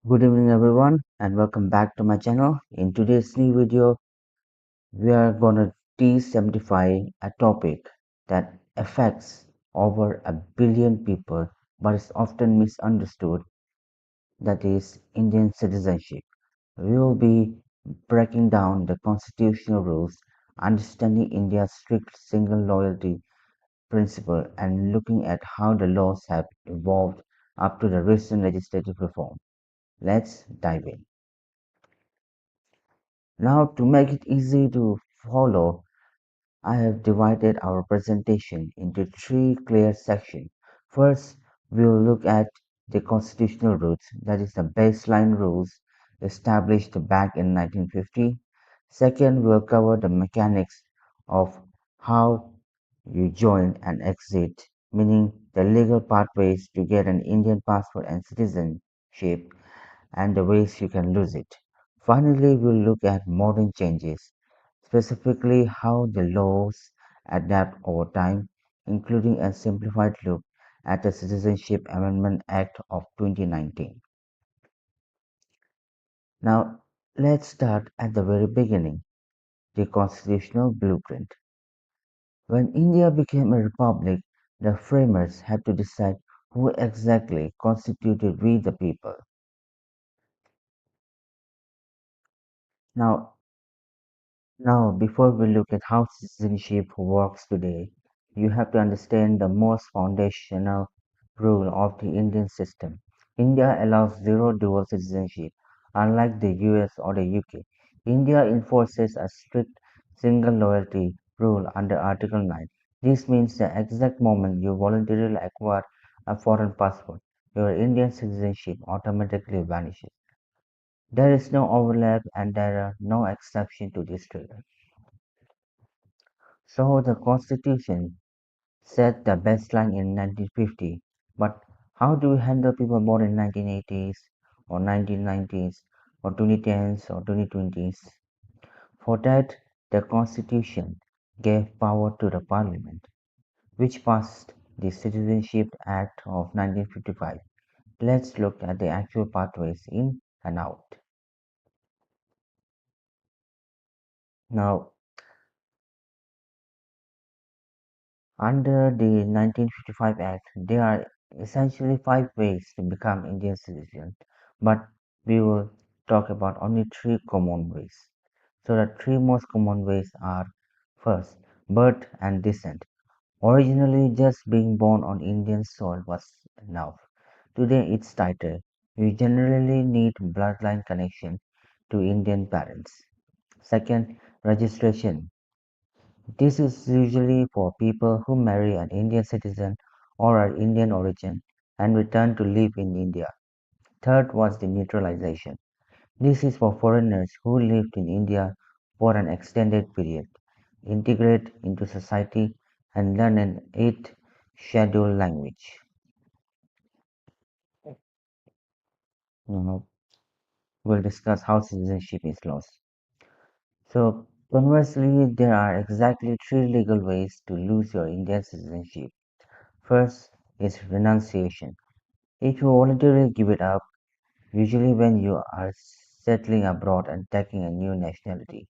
Good evening everyone and welcome back to my channel. In today's new video, we are gonna demystify a topic that affects over a billion people but is often misunderstood, that is Indian citizenship. We will be breaking down the constitutional rules, understanding India's strict single loyalty principle and looking at how the laws have evolved up to the recent legislative reform. Let's dive in. Now, to make it easy to follow, I have divided our presentation into three clear sections. First, we will look at the constitutional roots, that is, the baseline rules established back in 1950. Second, we will cover the mechanics of how you join and exit, meaning the legal pathways to get an Indian passport and citizenship and the ways you can lose it. Finally, we'll look at modern changes, specifically how the laws adapt over time, including a simplified look at the Citizenship Amendment Act of 2019. Now, let's start at the very beginning, the constitutional blueprint. When India became a republic, the framers had to decide who exactly constituted we the people. Now, Now, before we look at how citizenship works today, you have to understand the most foundational rule of the Indian system. India allows zero dual citizenship, unlike the US or the UK. India enforces a strict single loyalty rule under Article 9. This means the exact moment you voluntarily acquire a foreign passport, your Indian citizenship automatically vanishes. There is no overlap and there are no exceptions to this rule. So the Constitution set the baseline in 1950, but how do we handle people born in 1980s or 1990s or 2010s or 2020s? For that, the Constitution gave power to the Parliament, which passed the Citizenship Act of 1955. Let's look at the actual pathways in and out. Now, under the 1955 Act, there are essentially five ways to become Indian citizen, but we will talk about only three common ways. So the three most common ways are: first, birth and descent. Originally, just being born on Indian soil was enough. Today, it's tighter. You generally need bloodline connection to Indian parents. Second, registration. This is usually for people who marry an Indian citizen or are Indian origin and return to live in India. Third was the naturalization. This is for foreigners who lived in India for an extended period, integrate into society, and learn an eighth scheduled language. Now, we'll discuss how citizenship is lost. So, conversely, there are exactly three legal ways to lose your Indian citizenship. First is renunciation. If you voluntarily give it up, usually when you are settling abroad and taking a new nationality.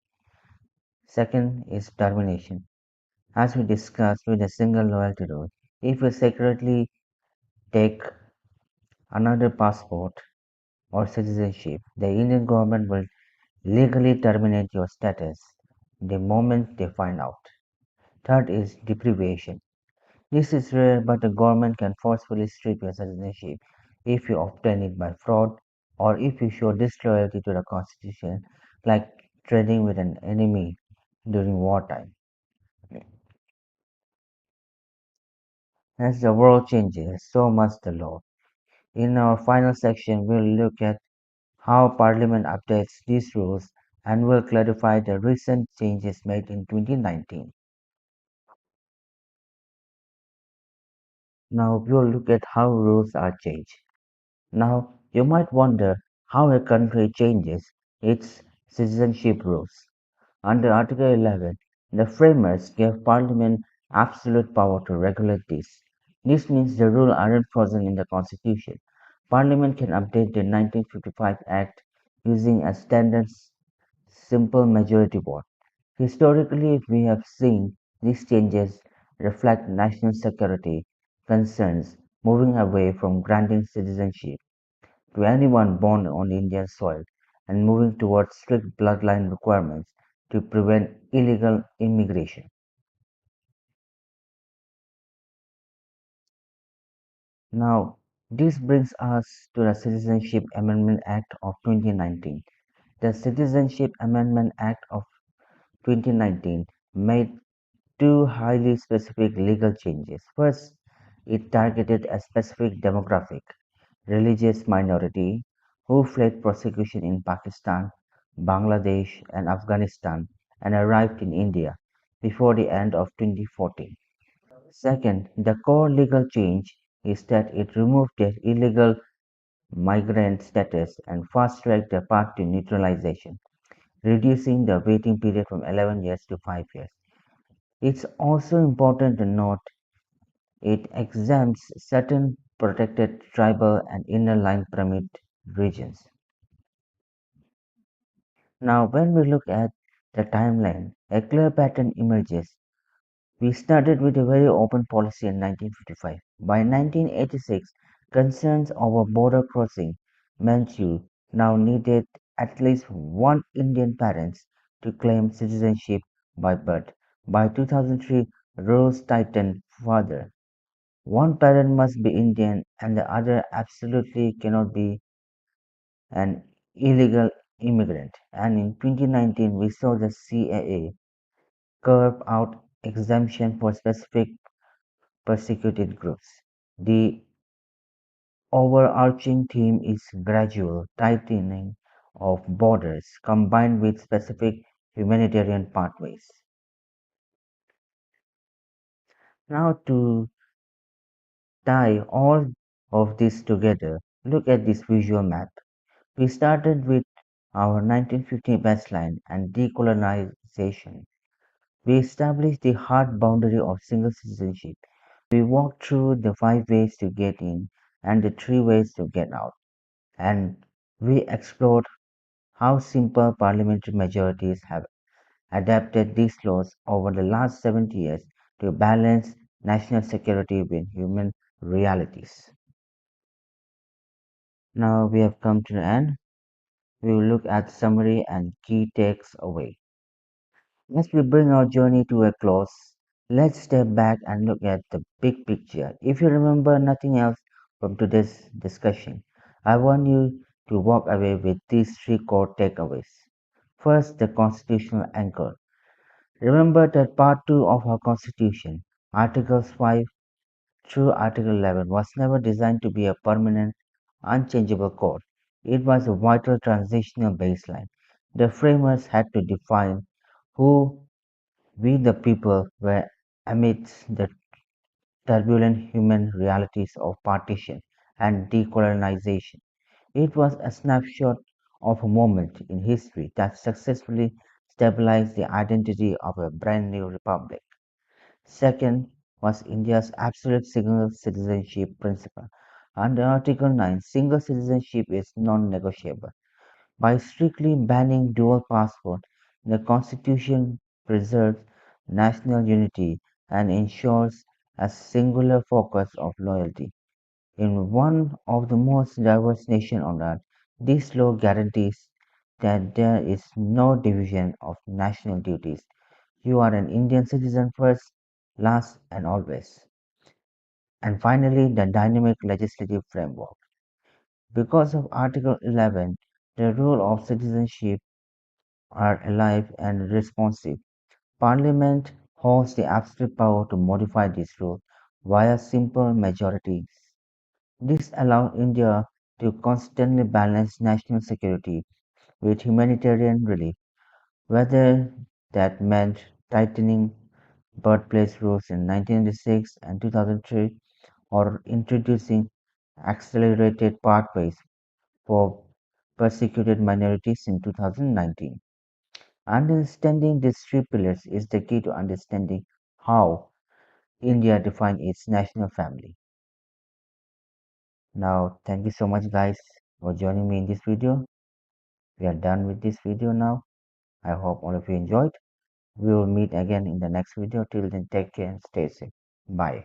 Second is termination. As we discussed with the single loyalty rule, if you secretly take another passport or citizenship, the Indian government will legally terminate your status the moment they find out. Third is deprivation. This is rare, but the government can forcefully strip your citizenship if you obtain it by fraud or if you show disloyalty to the constitution, like trading with an enemy during wartime. As the world changes, so must the law. In our final section, we'll look at how Parliament updates these rules and will clarify the recent changes made in 2019. Now we'll look at how rules are changed. Now, you might wonder how a country changes its citizenship rules. Under Article 11, the framers gave Parliament absolute power to regulate this. This means the rules aren't frozen in the Constitution. Parliament can update the 1955 Act using a standard simple majority vote. Historically, we have seen these changes reflect national security concerns, moving away from granting citizenship to anyone born on Indian soil and moving towards strict bloodline requirements to prevent illegal immigration. Now, this brings us to the Citizenship Amendment Act of 2019. The Citizenship Amendment Act of 2019 made two highly specific legal changes. First, it targeted a specific demographic, religious minority, who fled persecution in Pakistan, Bangladesh, and Afghanistan and arrived in India before the end of 2014. Second, the core legal change is that it removed their illegal migrant status and fast-tracked their path to naturalization, reducing the waiting period from 11 years to 5 years. It's also important to note it exempts certain protected tribal and inner line permit regions. Now, when we look at the timeline, a clear pattern emerges. We started with a very open policy in 1955. By 1986, concerns over border crossing meant you now needed at least one Indian parent to claim citizenship by birth. By 2003, rules tightened further. One parent must be Indian and the other absolutely cannot be an illegal immigrant. And in 2019, we saw the CAA carve out exemption for specific persecuted groups. The overarching theme is gradual tightening of borders combined with specific humanitarian pathways. Now, to tie all of this together, look at this visual map. We started with our 1950 baseline and decolonization. We established the hard boundary of single citizenship. We walked through the five ways to get in and the three ways to get out. And we explored how simple parliamentary majorities have adapted these laws over the last 70 years to balance national security with human realities. Now we have come to the end. We will look at summary and key takes away. As we bring our journey to a close, let's step back and look at the big picture. If you remember nothing else from today's discussion, I want you to walk away with these three core takeaways. First, the constitutional anchor. Remember that Part 2 of our Constitution, Articles 5 through Article 11, was never designed to be a permanent, unchangeable code. It was a vital transitional baseline. The framers had to define who we the people were amidst the turbulent human realities of partition and decolonization. It was a snapshot of a moment in history that successfully stabilized the identity of a brand new republic. Second was India's absolute single citizenship principle. Under Article 9, single citizenship is non negotiable. By strictly banning dual passport, the Constitution preserves national unity and ensures a singular focus of loyalty. In one of the most diverse nations on earth, this law guarantees that there is no division of national duties. You are an Indian citizen first, last, and always. And finally, the dynamic legislative framework. Because of Article 11, the rule of citizenship are alive and responsive. Parliament holds the absolute power to modify this rule via simple majorities. This allows India to constantly balance national security with humanitarian relief, whether that meant tightening birthplace rules in 1986 and 2003 or introducing accelerated pathways for persecuted minorities in 2019. Understanding these three pillars is the key to understanding how India defines its national family. Now, thank you so much, guys, for joining me in this video. We are done with this video now. I hope all of you enjoyed. We will meet again in the next video. Till then, take care and stay safe. Bye.